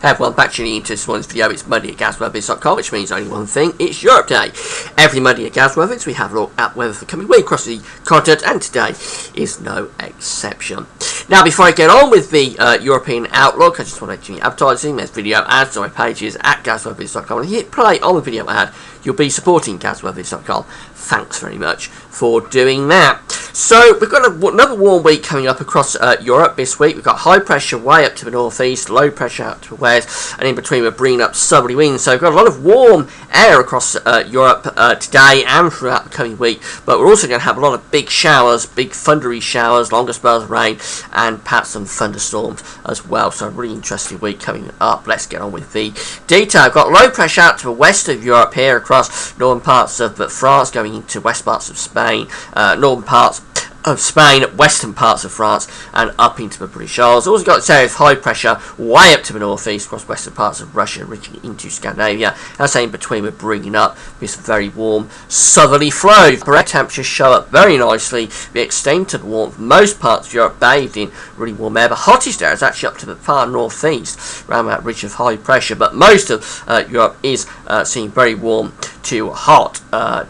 Hey everyone, back tuning into this morning's video. It's Monday at GazWeatherVids.com, which means only one thing, it's Europe Day. Every Monday at GazWeatherVids we have a look at weather for the coming week across the continent, and today is no exception. Now, before I get on with the European outlook, I just want to do advertising. There's video ads on my pages at GazWeatherVids.com, and hit play on the video ad. You'll be supporting GazWeatherVids.com. Thanks very much for doing that. So, we've got another warm week coming up across Europe this week. We've got high pressure way up to the northeast, low pressure out to the west, and in between we're bringing up southerly winds. So, we've got a lot of warm air across Europe today and throughout the coming week. But we're also going to have a lot of big showers, big thundery showers, longer spells of rain, and perhaps some thunderstorms as well. So, a really interesting week coming up. Let's get on with the detail. We've got low pressure out to the west of Europe here across northern parts of France, going into west parts of Spain, northern parts of Spain, western parts of France, and up into the British Isles. Also got areas of high pressure way up to the northeast across western parts of Russia, reaching into Scandinavia. As in between, we're bringing up this very warm southerly flow. The temperatures show up very nicely. The extent of the warmth, most parts of Europe bathed in really warm air. The hottest air is actually up to the far northeast, around that ridge of high pressure. But most of Europe is seeing very warm to hot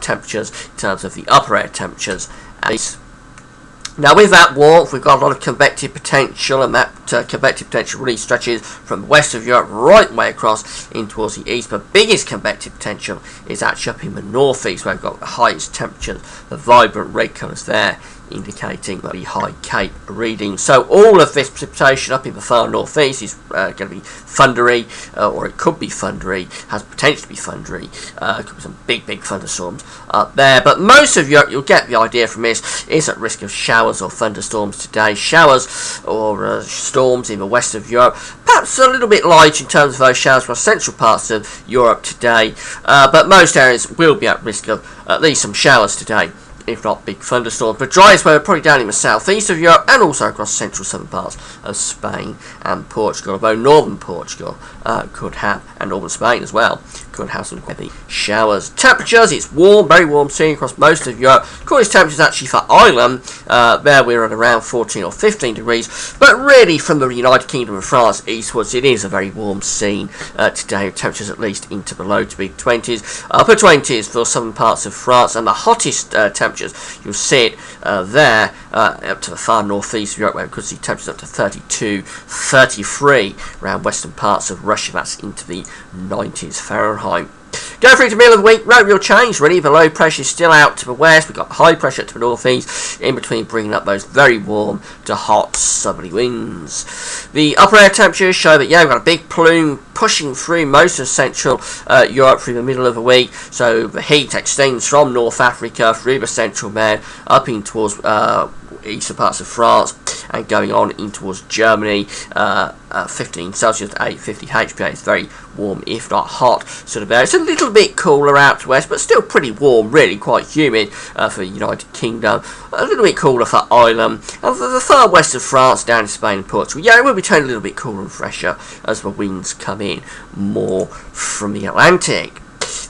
temperatures in terms of the upper air temperatures. Now, with that warmth, we've got a lot of convective potential, and that convective potential really stretches from the west of Europe right way across in towards the east. But biggest convective potential is actually up in the northeast, where we've got the highest temperatures, the vibrant red colours there, indicating the high Cape reading. So all of this precipitation up in the far northeast is going to be thundery, or it could be thundery, has potential to be thundery. Could be some big thunderstorms up there. But most of Europe, you'll get the idea from this, is at risk of showers or thunderstorms today. Showers or storms in the west of Europe. Perhaps a little bit light in terms of those showers across central parts of Europe today. But most areas will be at risk of at least some showers today, if not big thunderstorms. But driest weather probably down in the southeast of Europe and also across central southern parts of Spain and Portugal, although northern Portugal could have, and northern Spain as well, could have some heavy showers. Temperatures, it's warm, very warm seen across most of Europe. Coolest temperatures actually for Ireland, there we're at around 14 or 15 degrees, but really from the United Kingdom and France eastwards, it is a very warm scene today, with temperatures at least into the low to mid 20s, upper 20s for southern parts of France, and the hottest temperatures, you'll see it there up to the far northeast of Europe, where we could see temperatures up to 32, 33 around western parts of Russia. That's into the 90s Fahrenheit. Going through to the middle of the week, no real change really. The low pressure is still out to the west. We've got high pressure to the northeast, in between bringing up those very warm to hot southerly winds. The upper air temperatures show that, we've got a big plume pushing through most of central Europe through the middle of the week. So the heat extends from North Africa through the central Med up in towards eastern parts of France and going on in towards Germany. 15 Celsius to 850 HPA. It's very warm, if not hot, sort of air. It's a little bit cooler out to west, but still pretty warm, really quite humid for the United Kingdom. A little bit cooler for Ireland, and for the far west of France, down in Spain and Portugal. It will be turning a little bit cooler and fresher as the winds come in more from the Atlantic.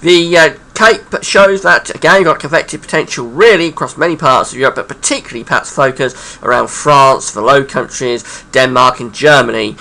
The Cape shows that, again, you've got convective potential really across many parts of Europe, but particularly perhaps focus around France, the Low Countries, Denmark and Germany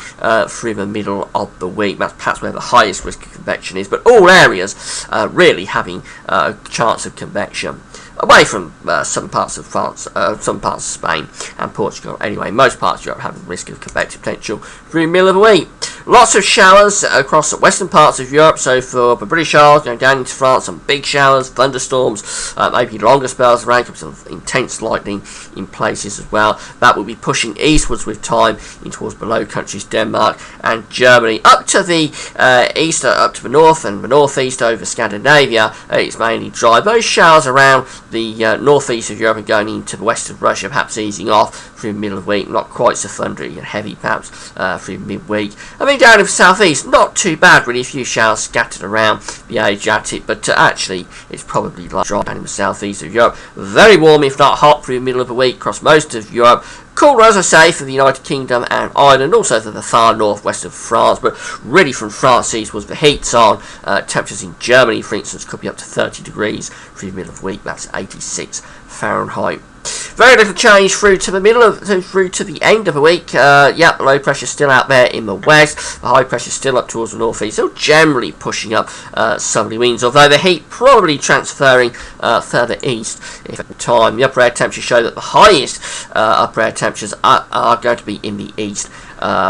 through the middle of the week. That's perhaps where the highest risk of convection is, but all areas really having a chance of convection. Away from some parts of France, some parts of Spain and Portugal. Anyway, most parts of Europe have a risk of convective potential through the middle of the week. Lots of showers across the western parts of Europe. So for the British Isles, going down into France, some big showers, thunderstorms, maybe longer spells of rain, some intense lightning in places as well. That will be pushing eastwards with time in towards the Low Countries, Denmark and Germany. Up to the east, up to the north and the northeast over Scandinavia, it's mainly dry. Those showers around the northeast of Europe and going into the west of Russia, perhaps easing off through the middle of the week, not quite so thundery and heavy perhaps through midweek. I mean, down in the southeast, not too bad really, a few showers scattered around the Adriatic, but actually it's probably like dry down in the southeast of Europe. Very warm, if not hot, through the middle of the week across most of Europe. Cooler, as I say, for the United Kingdom and Ireland, also for the far northwest of France, but really from France eastwards, the heat's on. Temperatures in Germany, for instance, could be up to 30 degrees through the middle of the week. That's 86 Fahrenheit. Very little change through to the through to the end of the week. Yep, low pressure still out there in the west. The high pressure still up towards the northeast. Still generally pushing up southerly winds, although the heat probably transferring further east. If at the time the upper air temperatures show that the highest upper air temperatures are going to be in the east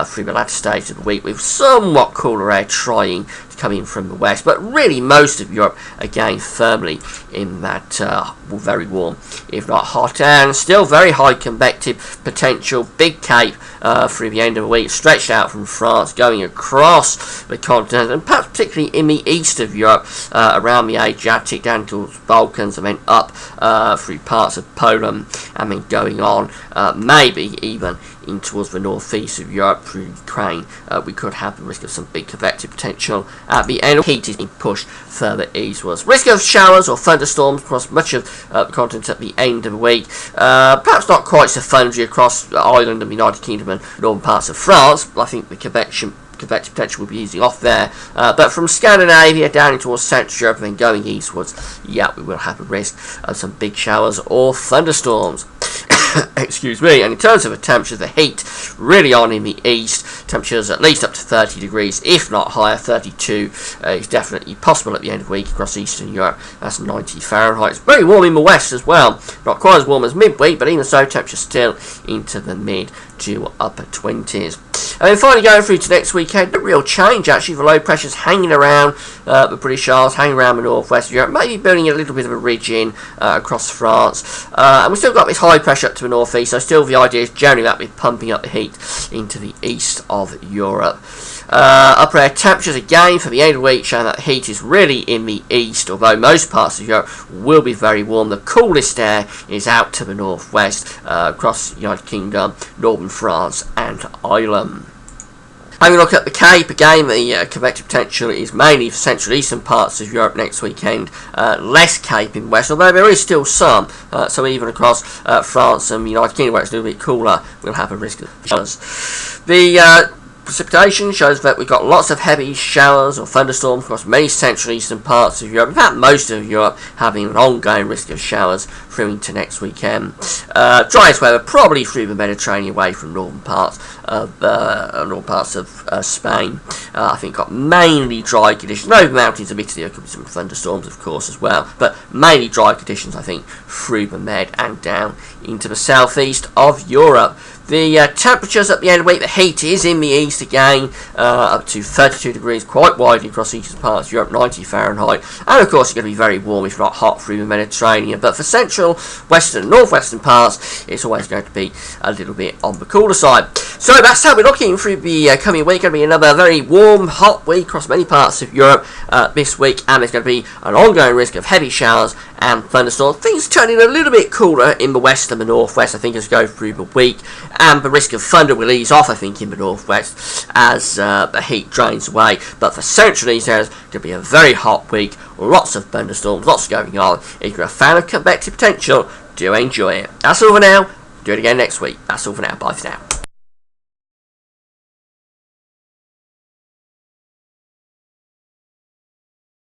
through the latter stage of the week, with somewhat cooler air trying to come in from the west, but really most of Europe again firmly in that very warm, if not hot, and still very high convective potential. Big Cape through the end of the week, stretched out from France, going across the continent, and perhaps particularly in the east of Europe, around the Adriatic, down towards the Balkans, and then up through parts of Poland, and then going on maybe even in towards the northeast of Europe through Ukraine. We could have the risk of some big convective potential at the end. Heat is being pushed further eastwards. Risk of showers or thunderstorms across much of the continent at the end of the week. Perhaps not quite so thundery across Ireland and the United Kingdom and northern parts of France. I think the convective potential will be easing off there, but from Scandinavia down towards Central Europe and then going eastwards, yeah, we will have a risk of some big showers or thunderstorms. Excuse me. And in terms of the temperature, the heat really on in the east. Temperatures at least up to 30 degrees, if not higher. 32 is definitely possible at the end of the week across Eastern Europe. That's 90 Fahrenheit. It's very warm in the west as well. Not quite as warm as midweek, but even so, temperatures still into the mid to upper 20s. And then finally going through to next weekend, no real change actually. The low pressure's hanging around the British Isles, hanging around the northwest of Europe, maybe building a little bit of a ridge in across France. And we've still got this high pressure up to the northeast, so still the idea is generally that we're pumping up the heat into the east of Europe. Upper air temperatures again for the end of the week showing that the heat is really in the east, although most parts of Europe will be very warm. The coolest air is out to the northwest across the United Kingdom, northern France and Ireland. Having a look at the Cape, again the convective potential is mainly for central eastern parts of Europe next weekend. Less Cape in the west, although there is still some. So even across France and the United Kingdom where it's a little bit cooler, we'll have a risk of showers. The precipitation shows that we've got lots of heavy showers or thunderstorms across many central eastern parts of Europe. In fact, most of Europe having an ongoing risk of showers through into next weekend. Driest weather probably through the Mediterranean away from northern parts of Spain. I think got mainly dry conditions. Over the mountains of Italy there could be some thunderstorms of course as well, but mainly dry conditions I think through the Med and down into the southeast of Europe. The temperatures at the end of the week, the heat is in the east again, up to 32 degrees, quite widely across eastern parts of Europe, 90 Fahrenheit. And of course, it's going to be very warm, if not hot, through the Mediterranean. But for central, western, and northwestern parts, it's always going to be a little bit on the cooler side. So that's how we're looking through the coming week. Going to be another very warm, hot week across many parts of Europe this week, and there's going to be an ongoing risk of heavy showers and thunderstorms. Things turning a little bit cooler in the west and the northwest, I think, as we go through the week. And the risk of thunder will ease off, I think, in the northwest as the heat drains away. But for central east areas, it's going to be a very hot week. Lots of thunderstorms, lots going on. If you're a fan of convective potential, do enjoy it. That's all for now. Do it again next week. That's all for now. Bye for now.